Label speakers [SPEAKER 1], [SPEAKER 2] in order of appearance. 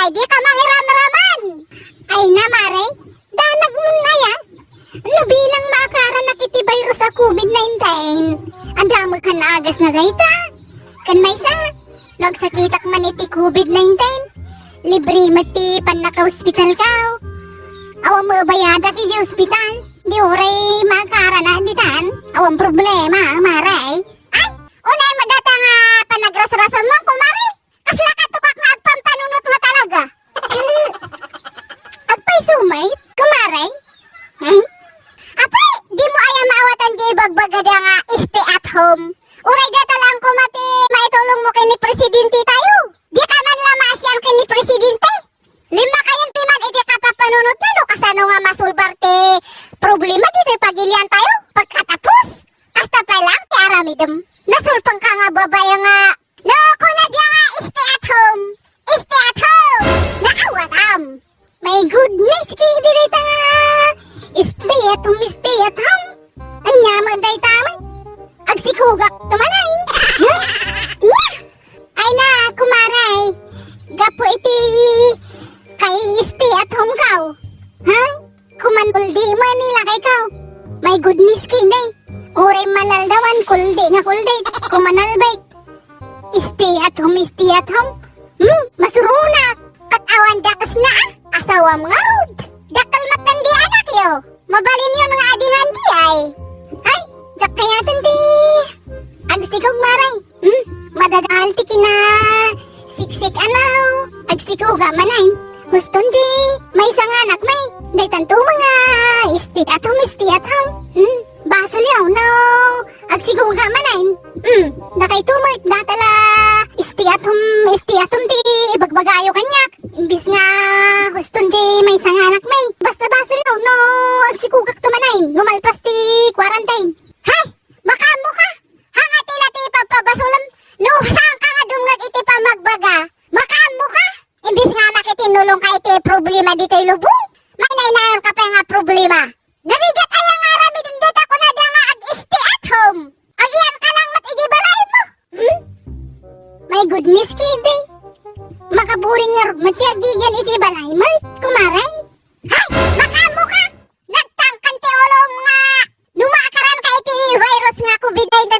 [SPEAKER 1] ay di ka mangiram-raman. Ay na, Mare, danag mo na yan. Ano bilang maakaran na kiti virus sa COVID-19? Ang dami ka na agas na dayta. Kan may sa, nagsakitak man iti COVID-19. Libre mati pan naka-hospital ka. Awang mo bayada ki di hospital. Di oray maakaran na ditan. Awang problema, Mare. Ay, unay mo data nga panagras-rason mo, kumari. Kasla ka tukak na agpampanunot mo talaga. Agpay sumay, kumari. Apay, di mo aya maawatan di bagbagada nga stay at home. Uray data lang kumati maitulong mo kay ni Presidente tayo. Di ka man lama siyang kay ni Presidente. 5 kayong timan iti kapapanunot na no kasano nga masulbarte problema dito pagilian tayo pagkatapos. Hasta pa lang ti aramidem. Nasulpang ka nga babaya nga. No, kuna dia nga stay at home. Stay at home. Naawatam. My goodness, kaya dito nga. Stay at home. Anyaman day tamay. Agsikugak tumanain. Nya! Ay na, kumaray. Gapo iti kay stay at home kaw. Ha? Kumanuldi mo nila kay kaw. My goodness, kinday. Uray malaldawan, kuldi nga kuldi. Kumanalbay. Stay at home, stay at home. Masuruna. Katawan dakas na asawam nga rod. Dakal matandi anak yo. Mabalin yun nga adingan di ay. Ay, jak kaya tandi. Agsikog maray. Madadahal tiki na. Siksik anaw. Agsikuga manayin. Guston di. May isang anak may. Day tanto mga. Stay at home. Basol yaw no. Agsikuga manayin. Nakay tumit datala. Stay at home di. Bagbagayo kanyak. Imbis nga. Guston di. May isang anak may. Basta basol yaw no. Agsikugak tumanayin. Lumalpas ti quarantine. Hay! Makamo ka! Hanga tila ti papabasulam. No, saan ka nga dungag iti pa magbaga? Makamo ka! Imbis nga makitinulong ka iti problema dito ilubong. May nainayon ka pa nga problema. Narigat ay nga rami din dito ko na nga ag-stay at home. Ang iyan ka lang mat igibalay mo. My goodness, kidi. Makaburing nga matiagigan iti balay mo. Kumaray. Hay! Makamo ka! Nagtangkan ti olong nga. Numakaran ka iti virus nga COVID-19